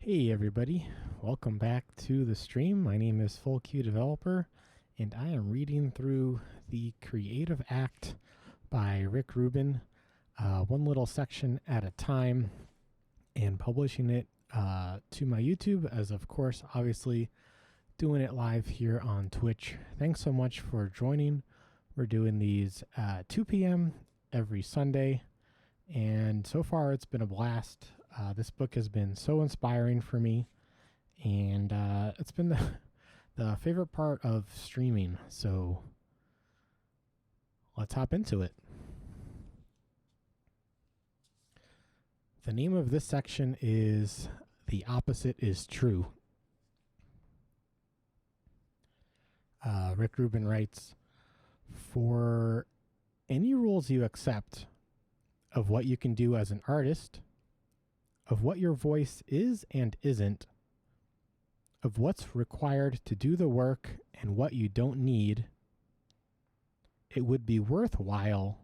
Hey everybody, welcome back to the stream. My name is FullQ Developer, and I am reading through The Creative Act by Rick Rubin, one little section at a time, and publishing it to my YouTube, as of course, obviously, doing it live here on Twitch. Thanks so much for joining. We're doing these 2 p.m. every Sunday, and so far it's been a blast. This book has been so inspiring for me, and it's been the favorite part of streaming. So let's hop into it. The name of this section is "The Opposite is True." Rick Rubin writes, "For any rules you accept of what you can do as an artist, of what your voice is and isn't, of what's required to do the work and what you don't need, it would be worthwhile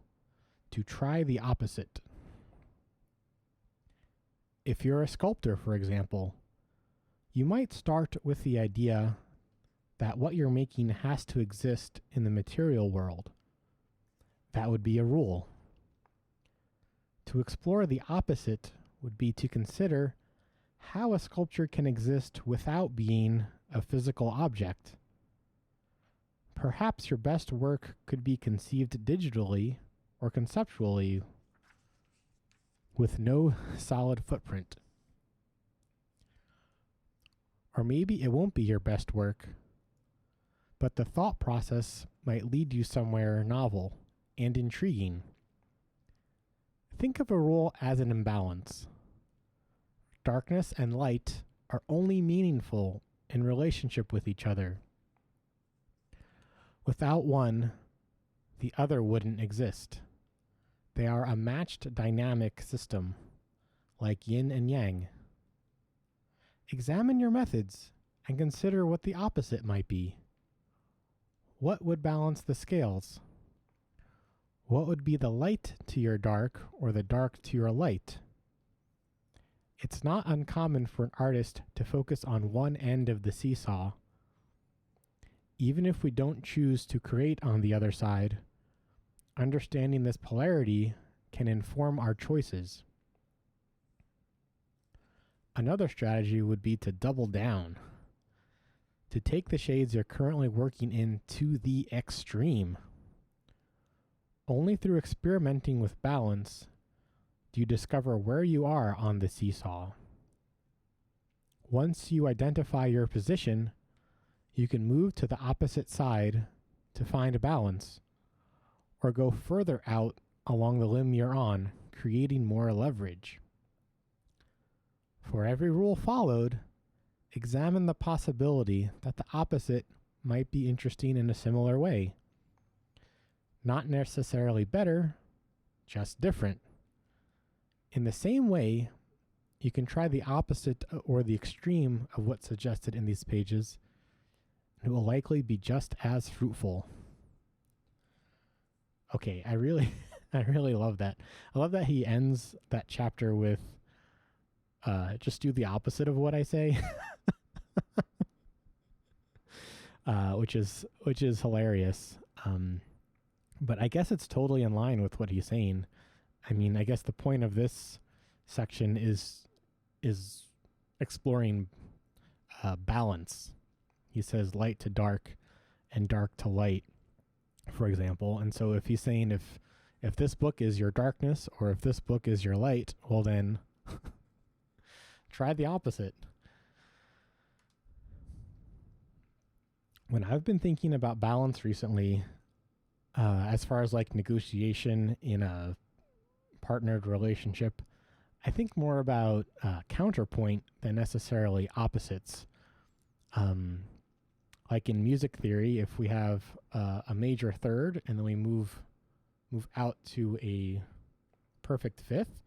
to try the opposite. If you're a sculptor, for example, you might start with the idea that what you're making has to exist in the material world. That would be a rule. To explore the opposite would be to consider how a sculpture can exist without being a physical object. Perhaps your best work could be conceived digitally or conceptually with no solid footprint. Or maybe it won't be your best work, but the thought process might lead you somewhere novel and intriguing. Think of a rule as an imbalance. Darkness and light are only meaningful in relationship with each other. Without one, the other wouldn't exist. They are a matched dynamic system, like yin and yang. Examine your methods and consider what the opposite might be. What would balance the scales? What would be the light to your dark or the dark to your light? It's not uncommon for an artist to focus on one end of the seesaw. Even if we don't choose to create on the other side, understanding this polarity can inform our choices. Another strategy would be to double down, to take the shades you're currently working in to the extreme. Only through experimenting with balance do you discover where you are on the seesaw. Once you identify your position, you can move to the opposite side to find a balance, or go further out along the limb you're on, creating more leverage. For every rule followed, examine the possibility that the opposite might be interesting in a similar way. Not necessarily better, just different. In the same way, you can try the opposite or the extreme of what's suggested in these pages, and it will likely be just as fruitful." Okay, I really love that. I love that he ends that chapter with just do the opposite of what I say. which is hilarious. But I guess it's totally in line with what he's saying. I mean, I guess the point of this section is exploring balance. He says light to dark and dark to light, for example. And so if he's saying if this book is your darkness or if this book is your light, well then try the opposite. When I've been thinking about balance recently, as far as like negotiation in a partnered relationship, I think more about counterpoint than necessarily opposites. Like in music theory, if we have a major third and then we move out to a perfect fifth,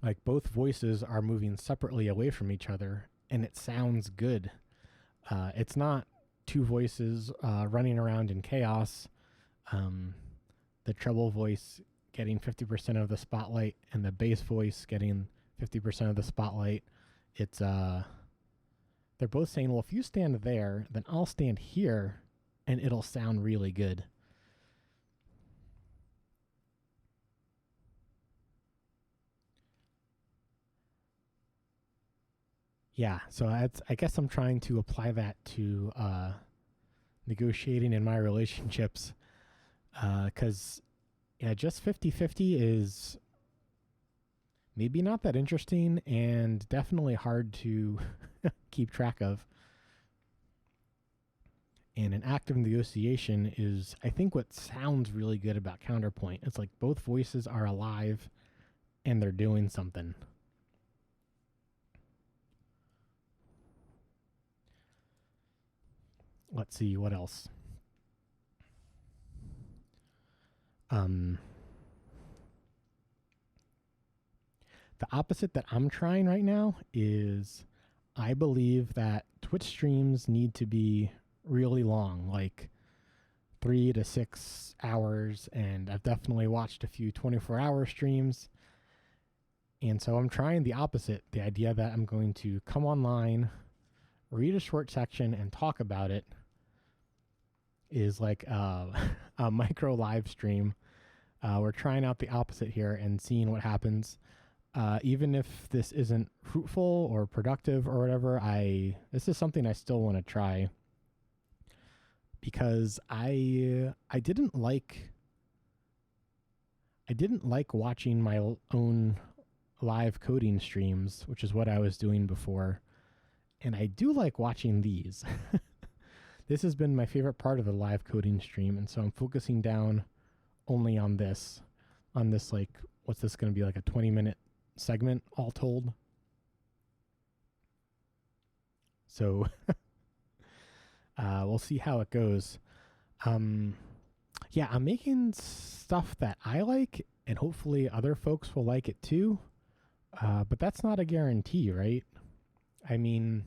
like both voices are moving separately away from each other, and it sounds good. It's not two voices running around in chaos, the treble voice getting 50% of the spotlight and the bass voice getting 50% of the spotlight, it's they're both saying, well, if you stand there, then I'll stand here and it'll sound really good. Yeah, so I guess I'm trying to apply that to negotiating in my relationships, because yeah, just 50-50 is maybe not that interesting and definitely hard to keep track of. And an active negotiation is, I think, what sounds really good about counterpoint. It's like both voices are alive and they're doing something. Let's see, what else? The opposite that I'm trying right now is I believe that Twitch streams need to be really long, like 3 to 6 hours, and I've definitely watched a few 24-hour streams. And so I'm trying the opposite, the idea that I'm going to come online, read a short section, and talk about it is like a micro live stream. We're trying out the opposite here and seeing what happens. Even if this isn't fruitful or productive or whatever, this is something I still want to try, because I didn't like watching my own live coding streams, which is what I was doing before, and I do like watching these. This has been my favorite part of the live coding stream, and so I'm focusing down only on this, like, what's this going to be, like a 20-minute segment all told? So we'll see how it goes. Yeah, I'm making stuff that I like, and hopefully other folks will like it too. But that's not a guarantee, right? I mean,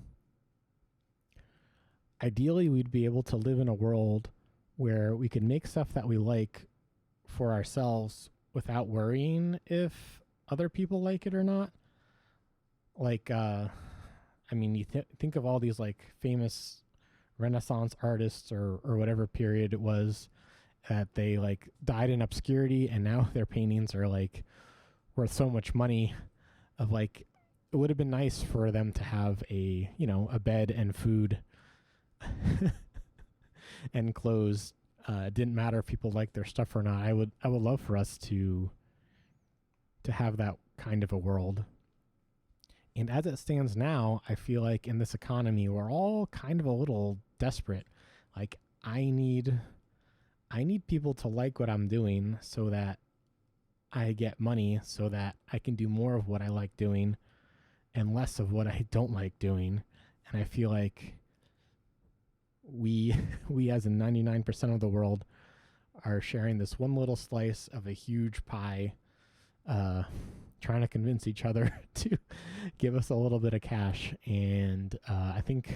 ideally, we'd be able to live in a world where we can make stuff that we like for ourselves without worrying if other people like it or not. Like, I mean, you think of all these like famous Renaissance artists or whatever period it was that they like died in obscurity, and now their paintings are like worth so much money. Of like, it would have been nice for them to have a bed and food and clothes. It didn't matter if people liked their stuff or not. I would love for us to have that kind of a world. And as it stands now, I feel like in this economy, we're all kind of a little desperate. Like, I need people to like what I'm doing so that I get money, so that I can do more of what I like doing and less of what I don't like doing. And I feel like we as in 99% of the world are sharing this one little slice of a huge pie, trying to convince each other to give us a little bit of cash. And I think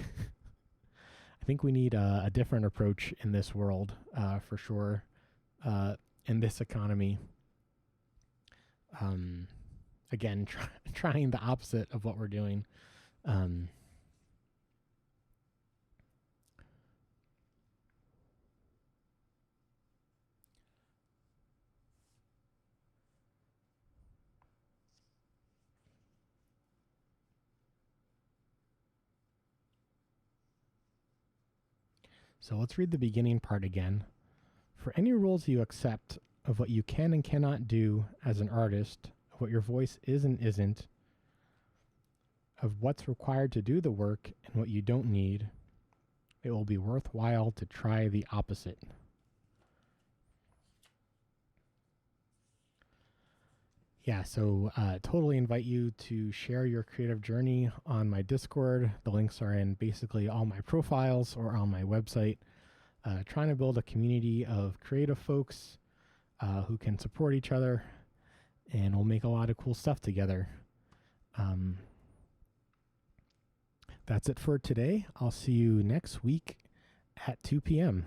we need a different approach in this world, for sure, in this economy. Again, trying the opposite of what we're doing. So let's read the beginning part again. For any rules you accept of what you can and cannot do as an artist, of what your voice is and isn't, of what's required to do the work and what you don't need, it will be worthwhile to try the opposite. Yeah, so totally invite you to share your creative journey on my Discord. The links are in basically all my profiles or on my website. Trying to build a community of creative folks who can support each other, and we'll make a lot of cool stuff together. That's it for today. I'll see you next week at 2 p.m.